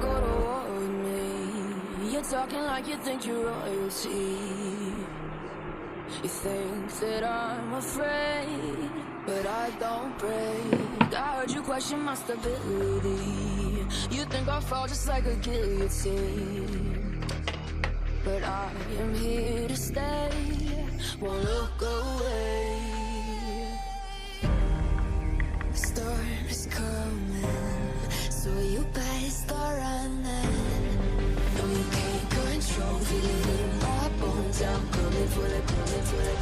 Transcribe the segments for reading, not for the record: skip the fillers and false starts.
go to war with me. You're talking like you think you're royalty. You think that I'm afraid, but I don't break. I heard you question my stability. You think I'll fall just like a guillotine, but I am here to stay, won't look away. The storm is coming, so you better start running. No, you can't control, feel it in my bones. I'm coming for the, coming for the.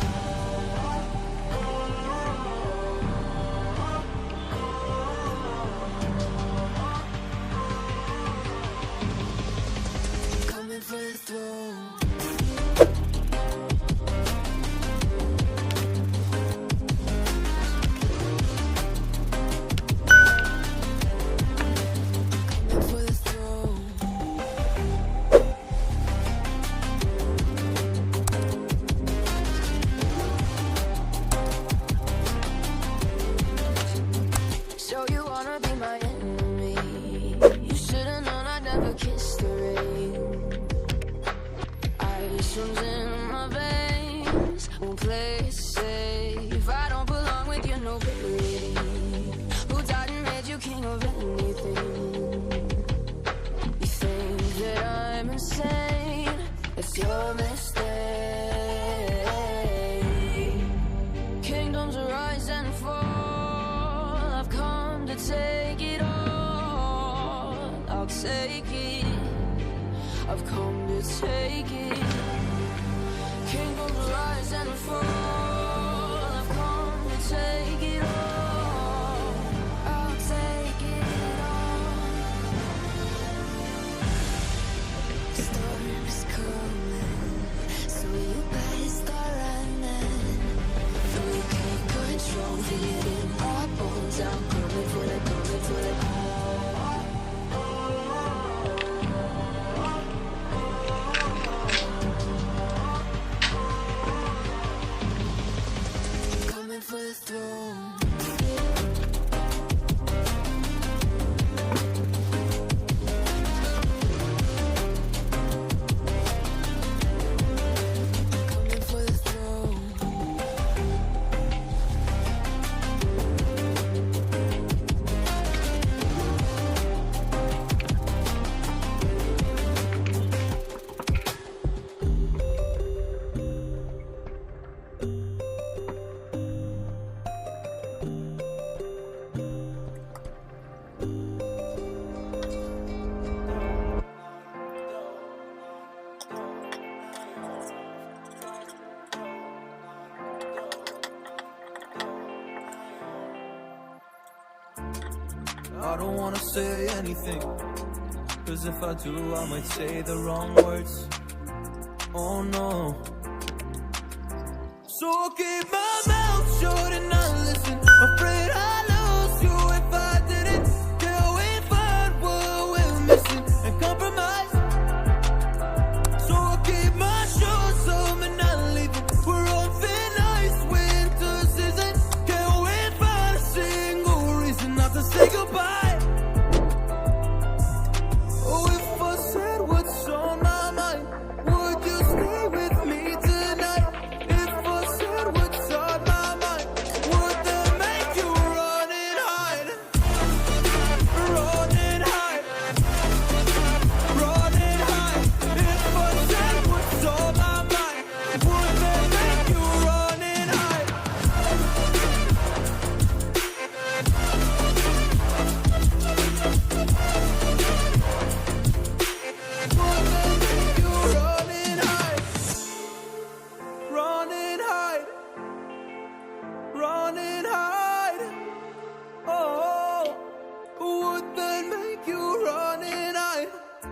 Coming for the throne. Your mistake. Kingdoms rise and fall. I've come to take it all. I'll take it. I've come to take it. Kingdoms rise and fall. I've come to take it all. I'll take it all. Storm is coming, so you better start running. No, you can't control, feel it in my bones. I'm coming for the, coming for the. Coming for the throne. I don't wanna say anything, cause if I do I might say the wrong words. Oh no. So I'll keep my mouth shut and not listen. Afraid I lose you if I didn't. Till we find what we're missing and compromise. So I'll keep my shoes on and not leaving. We're on thin ice, winter season. Can't wait for a single reason not to say goodbye.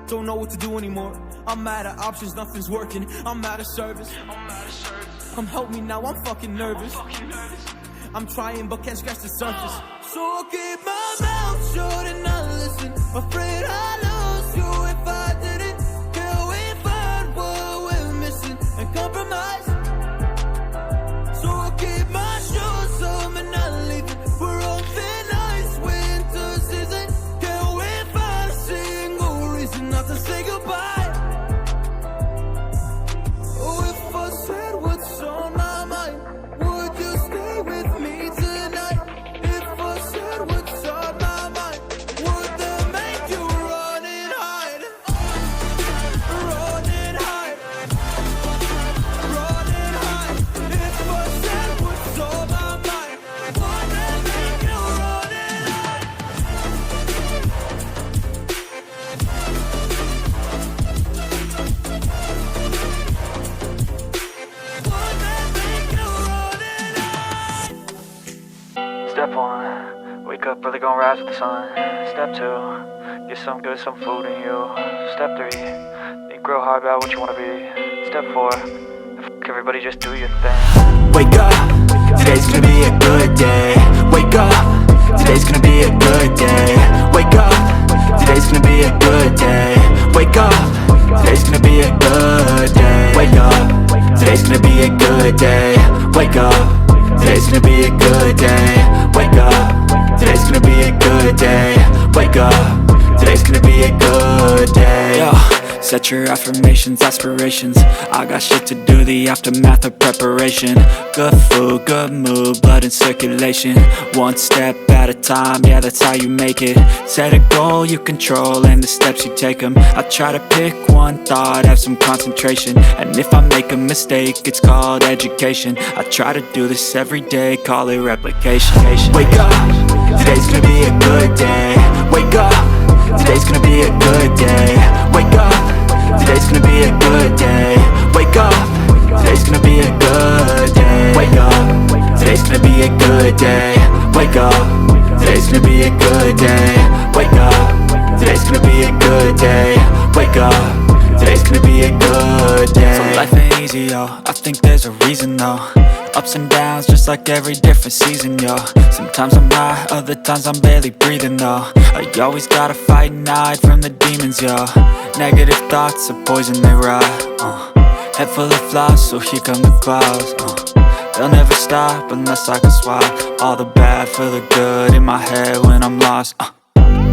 Don't know what to do anymore. I'm out of options, nothing's working. I'm out of service. Come help me now, I'm fucking nervous. I'm trying but can't scratch the surface. So I'll keep my mouth shut and not listen. Afraid I lose you if I didn't. Till we find what we're missing and compromise. So I'll keep my shoes on and not leaving. We're on thin ice, winter season. Can't wait for a single reason. up, really gonna rise with the sun. Step 2, get some good, some food in you. Step 3, think real hard about what you wanna be. Step 4, everybody just do your thing. Wake up, today's gonna be a good day. Wake up, today's gonna be a good day. Wake up, today's gonna be a good day. Wake up, today's gonna be a good day. Wake up, today's gonna be a good day. Wake up, today's gonna be a good day. Wake up, today's gonna be a good day. Wake up, today's gonna be a good day. Yo, set your affirmations, aspirations. I got shit to do, the aftermath of preparation. Good food, good mood, blood in circulation. One step at a time, yeah, that's how you make it. Set a goal you control and the steps you take them. I try to pick one thought, have some concentration. And if I make a mistake, it's called education. I try to do this every day, call it replication. Wake up, today's gonna be a good day. Wake up, today's gonna be a good day. Wake up, today's gonna be a good day. Wake up, today's gonna be a good day. Wake up, today's gonna be a good day. Wake up, today's gonna be a good day. Wake up, today's gonna be a good day. Wake up, today's gonna be a good day. So life ain't easy, yo, I think there's a reason though. Ups and downs, just like every different season, yo. Sometimes I'm high, other times I'm barely breathing, though. I always gotta fight and hide from the demons, yo. Negative thoughts are poison, they rot. Head full of flies, so here come the clouds. They'll never stop unless I can swap all the bad for the good in my head when I'm lost.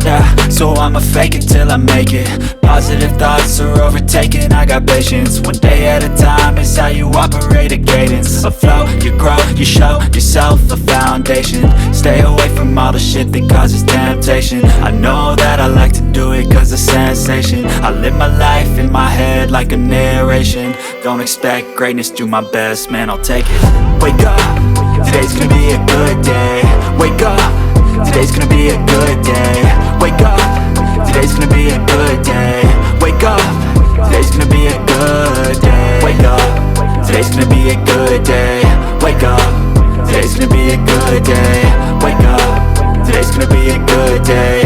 Yeah, so I'ma fake it till I make it. Positive thoughts are overtaken, I got patience. One day at a time is how you operate a cadence. A flow, you grow, you show yourself a foundation. Stay away from all the shit that causes temptation. I know that I like to do it cause it's sensation. I live my life in my head like a narration. Don't expect greatness, do my best, man, I'll take it. Wake up, today's gonna be a good day. Wake up, today's gonna be a good day. Wake up, today's gonna be a good day. Wake up, today's gonna be a good day. Wake up, today's gonna be a good day. Wake up, today's gonna be a good day. Wake up, today's gonna be a good day.